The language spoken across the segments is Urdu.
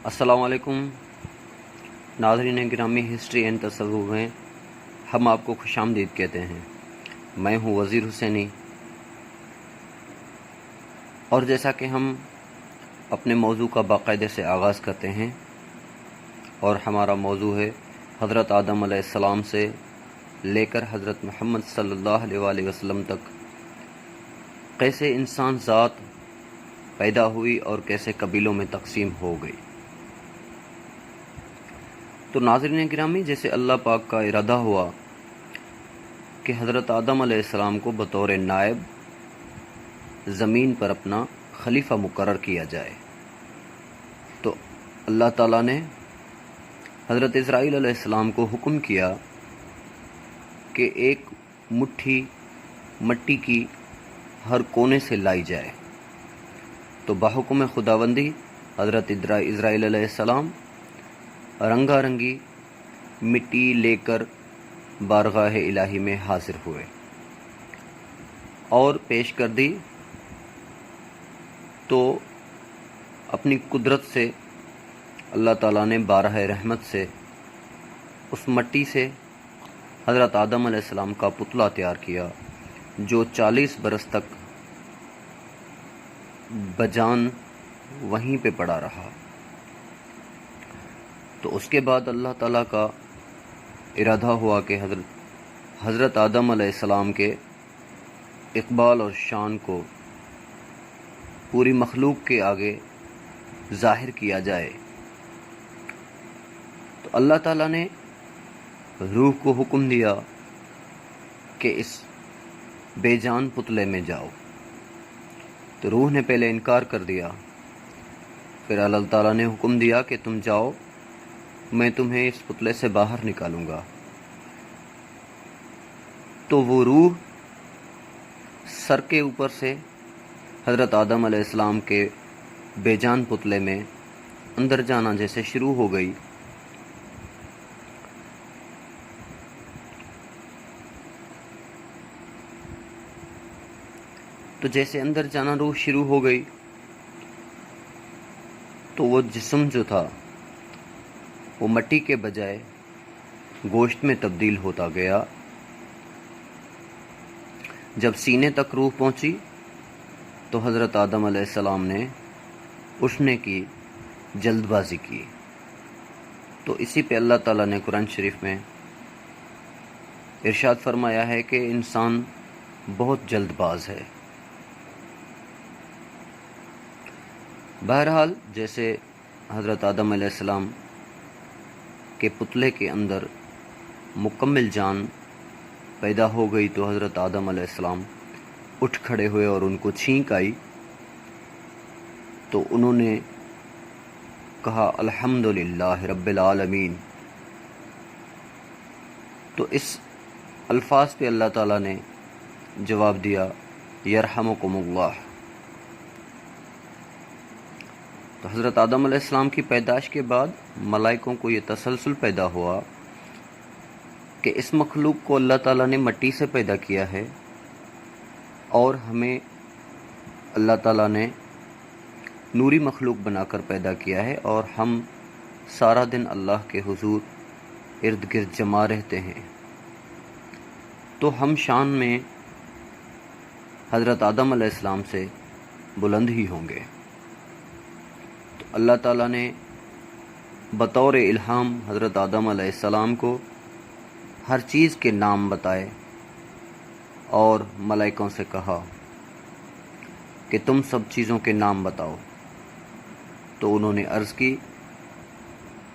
السلام علیکم ناظرین گرامی، ہسٹری اینڈ تصوف میں ہم آپ کو خوش آمدید کہتے ہیں۔ میں ہوں وزیر حسینی، اور جیسا کہ ہم اپنے موضوع کا باقاعدے سے آغاز کرتے ہیں، اور ہمارا موضوع ہے حضرت آدم علیہ السلام سے لے کر حضرت محمد صلی اللہ علیہ وآلہ وسلم تک کیسے انسان ذات پیدا ہوئی اور کیسے قبیلوں میں تقسیم ہو گئی۔ تو ناظرین گرامی، جیسے اللہ پاک کا ارادہ ہوا کہ حضرت آدم علیہ السلام کو بطور نائب زمین پر اپنا خلیفہ مقرر کیا جائے، تو اللہ تعالیٰ نے حضرت اسرائیل علیہ السلام کو حکم کیا کہ ایک مٹھی مٹی کی ہر کونے سے لائی جائے۔ تو بحکم خداوندی حضرت اسرائیل علیہ السلام رنگا رنگی مٹی لے کر بارگاہ الہی میں حاضر ہوئے اور پیش کر دی، تو اپنی قدرت سے اللہ تعالیٰ نے بارہ رحمت سے اس مٹی سے حضرت آدم علیہ السلام کا پتلا تیار کیا، جو 40 برس تک بجان وہیں پہ پڑا رہا۔ تو اس کے بعد اللہ تعالیٰ کا ارادہ ہوا کہ حضرت آدم علیہ السلام کے اقبال اور شان کو پوری مخلوق کے آگے ظاہر کیا جائے۔ تو اللہ تعالیٰ نے روح کو حکم دیا کہ اس بے جان پتلے میں جاؤ۔ تو روح نے پہلے انکار کر دیا، پھر اللہ تعالیٰ نے حکم دیا کہ تم جاؤ، میں تمہیں اس پتلے سے باہر نکالوں گا۔ تو وہ روح سر کے اوپر سے حضرت آدم علیہ السلام کے بے جان پتلے میں اندر جانا جیسے شروع ہو گئی، تو جیسے اندر جانا روح شروع ہو گئی، تو وہ جسم جو تھا وہ مٹی کے بجائے گوشت میں تبدیل ہوتا گیا۔ جب سینے تک روح پہنچی تو حضرت آدم علیہ السلام نے اٹھنے کی جلد بازی کی۔ تو اسی پہ اللہ تعالیٰ نے قرآن شریف میں ارشاد فرمایا ہے کہ انسان بہت جلد باز ہے۔ بہرحال، جیسے حضرت آدم علیہ السلام کے پتلے کے اندر مکمل جان پیدا ہو گئی، تو حضرت آدم علیہ السلام اٹھ کھڑے ہوئے اور ان کو چھینک آئی، تو انہوں نے کہا الحمدللہ رب العالمین۔ تو اس الفاظ پہ اللہ تعالیٰ نے جواب دیا یرحمکم اللہ۔ تو حضرت آدم علیہ السلام کی پیدائش کے بعد ملائکوں کو یہ تسلسل پیدا ہوا کہ اس مخلوق کو اللہ تعالیٰ نے مٹی سے پیدا کیا ہے، اور ہمیں اللہ تعالیٰ نے نوری مخلوق بنا کر پیدا کیا ہے، اور ہم سارا دن اللہ کے حضور ارد گرد جمع رہتے ہیں، تو ہم شان میں حضرت آدم علیہ السلام سے بلند ہی ہوں گے۔ تو اللہ تعالیٰ نے بطور الہام حضرت آدم علیہ السلام کو ہر چیز کے نام بتائے، اور ملائکوں سے کہا کہ تم سب چیزوں کے نام بتاؤ۔ تو انہوں نے عرض کی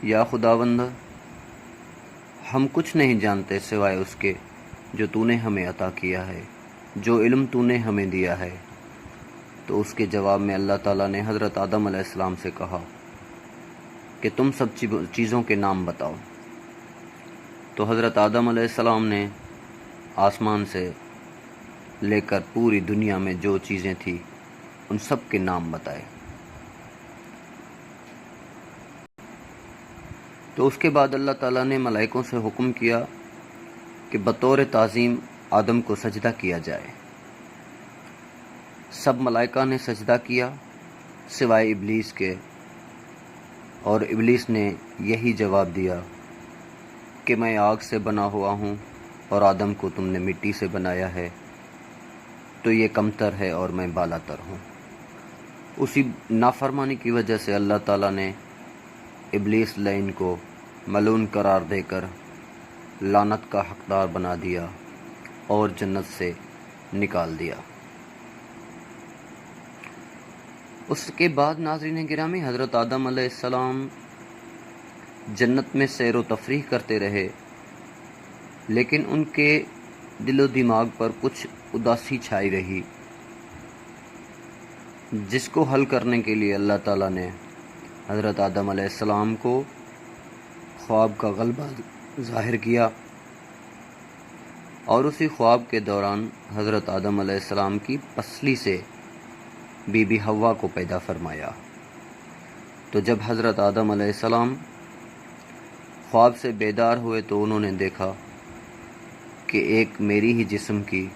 یا خداوند، ہم کچھ نہیں جانتے سوائے اس کے جو تو نے ہمیں عطا کیا ہے، جو علم تو نے ہمیں دیا ہے۔ تو اس کے جواب میں اللہ تعالیٰ نے حضرت آدم علیہ السلام سے کہا کہ تم سب چیزوں کے نام بتاؤ۔ تو حضرت آدم علیہ السلام نے آسمان سے لے کر پوری دنیا میں جو چیزیں تھیں ان سب کے نام بتائے۔ تو اس کے بعد اللہ تعالیٰ نے ملائکوں سے حکم کیا کہ بطور تعظیم آدم کو سجدہ کیا جائے۔ سب ملائکہ نے سجدہ کیا سوائے ابلیس کے، اور ابلیس نے یہی جواب دیا کہ میں آگ سے بنا ہوا ہوں اور آدم کو تم نے مٹی سے بنایا ہے، تو یہ کمتر ہے اور میں بالا تر ہوں۔ اسی نافرمانی کی وجہ سے اللہ تعالیٰ نے ابلیس لعین کو ملعون قرار دے کر لعنت کا حقدار بنا دیا اور جنت سے نکال دیا۔ اس کے بعد ناظرین گرامی، حضرت آدم علیہ السلام جنت میں سیر و تفریح کرتے رہے، لیکن ان کے دل و دماغ پر کچھ اداسی چھائی رہی، جس کو حل کرنے کے لیے اللہ تعالیٰ نے حضرت آدم علیہ السلام کو خواب کا غلبہ ظاہر کیا، اور اسی خواب کے دوران حضرت آدم علیہ السلام کی پسلی سے بی بی حوا کو پیدا فرمایا۔ تو جب حضرت آدم علیہ السلام خواب سے بیدار ہوئے تو انہوں نے دیکھا کہ ایک میری ہی جسم کی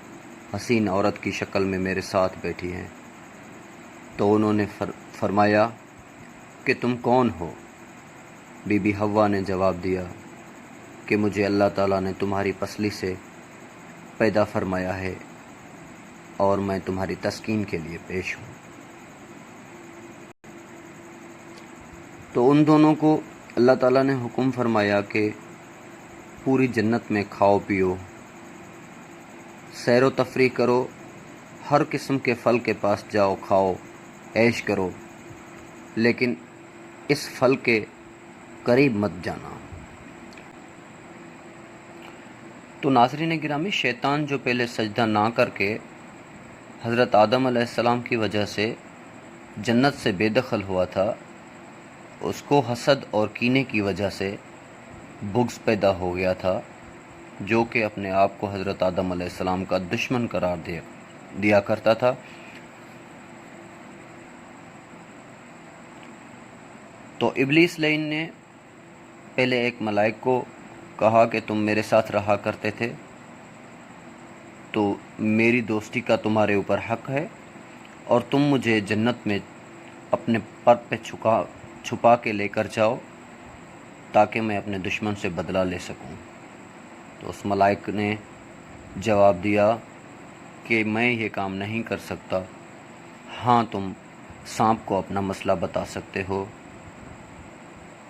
حسین عورت کی شکل میں میرے ساتھ بیٹھی ہیں۔ تو انہوں نے فرمایا کہ تم کون ہو؟ بی بی حوا نے جواب دیا کہ مجھے اللہ تعالیٰ نے تمہاری پسلی سے پیدا فرمایا ہے اور میں تمہاری تسکین کے لیے پیش ہوں۔ تو ان دونوں کو اللہ تعالیٰ نے حکم فرمایا کہ پوری جنت میں کھاؤ پیو، سیر و تفریح کرو، ہر قسم کے پھل کے پاس جاؤ، کھاؤ، عیش کرو، لیکن اس پھل کے قریب مت جانا۔ تو ناظرین گرامی، شیطان جو پہلے سجدہ نہ کر کے حضرت آدم علیہ السلام کی وجہ سے جنت سے بے دخل ہوا تھا، اس کو حسد اور کینے کی وجہ سے بغض پیدا ہو گیا تھا، جو کہ اپنے آپ کو حضرت آدم علیہ السلام کا دشمن قرار دیا کرتا تھا۔ تو ابلیس لعین نے پہلے ایک ملائک کو کہا کہ تم میرے ساتھ رہا کرتے تھے، تو میری دوستی کا تمہارے اوپر حق ہے، اور تم مجھے جنت میں اپنے پر پہ چھپا کے لے کر جاؤ تاکہ میں اپنے دشمن سے بدلہ لے سکوں۔ تو اس ملائک نے جواب دیا کہ میں یہ کام نہیں کر سکتا، ہاں تم سانپ کو اپنا مسئلہ بتا سکتے ہو۔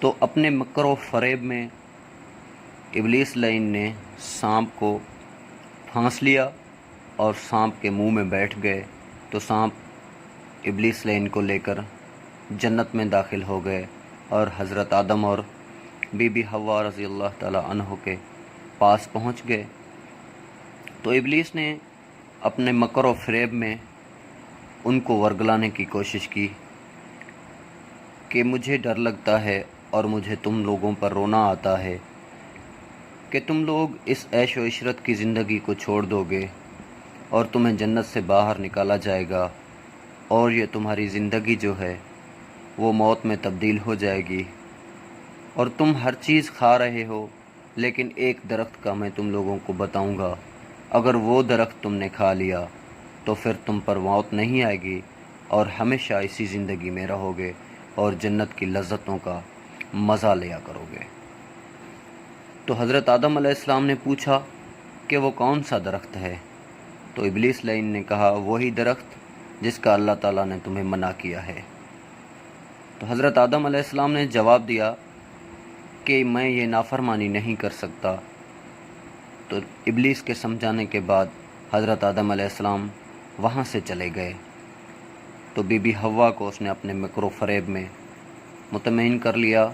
تو اپنے مکر و فریب میں ابلیس لعین نے سانپ کو پھانس لیا اور سانپ کے منہ میں بیٹھ گئے، تو سانپ ابلیس لعین کو لے کر جنت میں داخل ہو گئے اور حضرت آدم اور بی بی حوا رضی اللہ تعالی عنہ کے پاس پہنچ گئے۔ تو ابلیس نے اپنے مکر و فریب میں ان کو ورگلانے کی کوشش کی کہ مجھے ڈر لگتا ہے اور مجھے تم لوگوں پر رونا آتا ہے کہ تم لوگ اس عیش و عشرت کی زندگی کو چھوڑ دو گے اور تمہیں جنت سے باہر نکالا جائے گا، اور یہ تمہاری زندگی جو ہے وہ موت میں تبدیل ہو جائے گی، اور تم ہر چیز کھا رہے ہو، لیکن ایک درخت کا میں تم لوگوں کو بتاؤں گا، اگر وہ درخت تم نے کھا لیا تو پھر تم پر موت نہیں آئے گی اور ہمیشہ اسی زندگی میں رہو گے اور جنت کی لذتوں کا مزہ لیا کرو گے۔ تو حضرت آدم علیہ السلام نے پوچھا کہ وہ کون سا درخت ہے؟ تو ابلیس لعین نے کہا وہی درخت جس کا اللہ تعالیٰ نے تمہیں منع کیا ہے۔ تو حضرت آدم علیہ السلام نے جواب دیا کہ میں یہ نافرمانی نہیں کر سکتا۔ تو ابلیس کے سمجھانے کے بعد حضرت آدم علیہ السلام وہاں سے چلے گئے۔ تو بی بی حوا کو اس نے اپنے مکر و فریب میں مطمئن کر لیا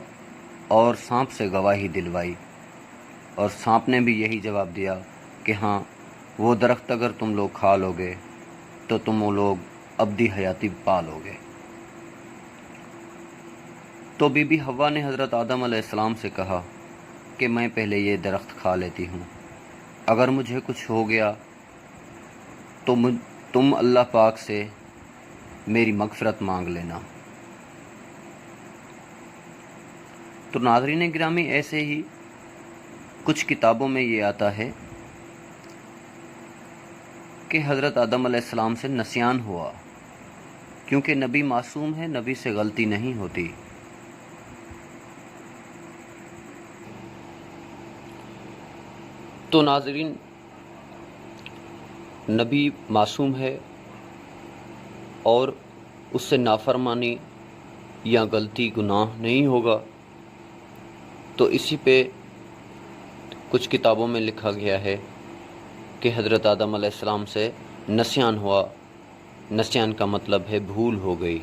اور سانپ سے گواہی دلوائی، اور سانپ نے بھی یہی جواب دیا کہ ہاں وہ درخت اگر تم لوگ کھا لو گے تو تم وہ لوگ ابدی حیاتی پا لو گے۔ تو بی بی حوا نے حضرت آدم علیہ السلام سے کہا کہ میں پہلے یہ درخت کھا لیتی ہوں، اگر مجھے کچھ ہو گیا تو تم اللہ پاک سے میری مغفرت مانگ لینا۔ تو ناظرین گرامی، ایسے ہی کچھ کتابوں میں یہ آتا ہے کہ حضرت آدم علیہ السلام سے نسیان ہوا، کیونکہ نبی معصوم ہے، نبی سے غلطی نہیں ہوتی، تو ناظرین، نبی معصوم ہے اور اس سے نافرمانی یا غلطی گناہ نہیں ہوگا، تو اسی پہ کچھ کتابوں میں لکھا گیا ہے کہ حضرت آدم علیہ السلام سے نسیان ہوا۔ نسیان کا مطلب ہے بھول ہو گئی،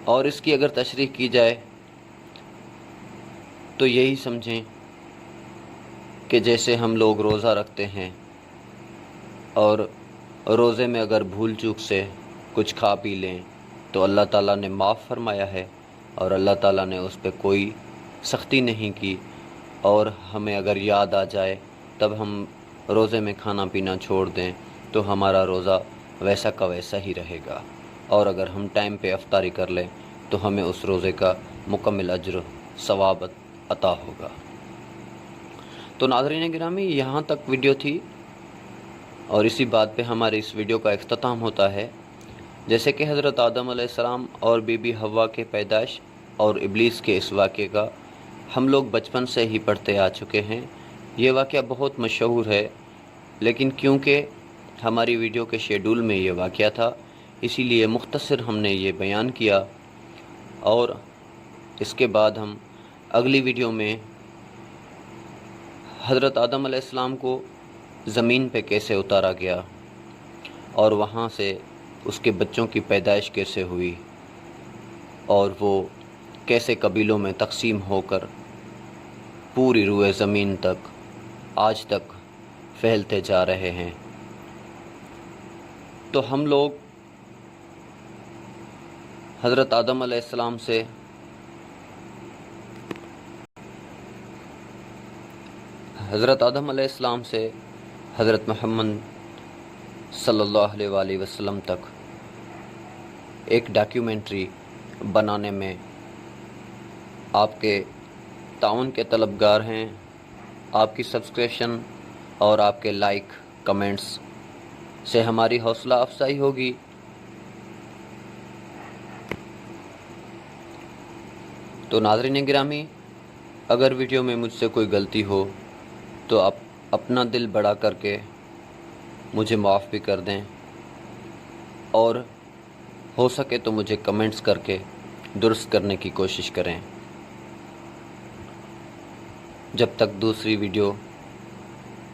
اور اس کی اگر تشریح کی جائے تو یہی سمجھیں کہ جیسے ہم لوگ روزہ رکھتے ہیں اور روزے میں اگر بھول چوک سے کچھ کھا پی لیں تو اللہ تعالیٰ نے معاف فرمایا ہے، اور اللہ تعالیٰ نے اس پہ کوئی سختی نہیں کی، اور ہمیں اگر یاد آ جائے تب ہم روزے میں کھانا پینا چھوڑ دیں تو ہمارا روزہ ویسا کا ویسا ہی رہے گا، اور اگر ہم ٹائم پہ افطاری کر لیں تو ہمیں اس روزے کا مکمل اجر ثواب عطا ہوگا۔ تو ناظرین گرامی، یہاں تک ویڈیو تھی، اور اسی بات پہ ہمارے اس ویڈیو کا اختتام ہوتا ہے۔ جیسے کہ حضرت آدم علیہ السلام اور بی بی حوا کے پیدائش اور ابلیس کے اس واقعے کا ہم لوگ بچپن سے ہی پڑھتے آ چکے ہیں۔ یہ واقعہ بہت مشہور ہے، لیکن کیونکہ ہماری ویڈیو کے شیڈول میں یہ واقعہ تھا، اسی لیے مختصر ہم نے یہ بیان کیا، اور اس کے بعد ہم اگلی ویڈیو میں حضرت آدم علیہ السلام کو زمین پہ کیسے اتارا گیا اور وہاں سے اس کے بچوں کی پیدائش کیسے ہوئی، اور وہ کیسے قبیلوں میں تقسیم ہو کر پوری روئے زمین تک آج تک پھیلتے جا رہے ہیں۔ تو ہم لوگ حضرت آدم علیہ السلام سے حضرت محمد صلی اللہ علیہ وآلہ وسلم تک ایک ڈاکیومنٹری بنانے میں آپ کے تعاون کے طلبگار ہیں۔ آپ کی سبسکرپشن اور آپ کے لائک کمنٹس سے ہماری حوصلہ افزائی ہوگی۔ تو ناظرین گرامی، اگر ویڈیو میں مجھ سے کوئی غلطی ہو تو آپ اپنا دل بڑا کر کے مجھے معاف بھی کر دیں، اور ہو سکے تو مجھے کمنٹس کر کے درست کرنے کی کوشش کریں۔ جب تک دوسری ویڈیو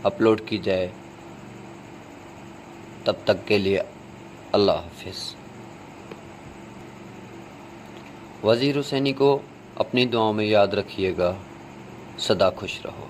اپلوڈ کی جائے تب تک کے لیے اللہ حافظ۔ وزیر حسینی کو اپنی دعاؤں میں یاد رکھیے گا۔ سدا خوش رہو۔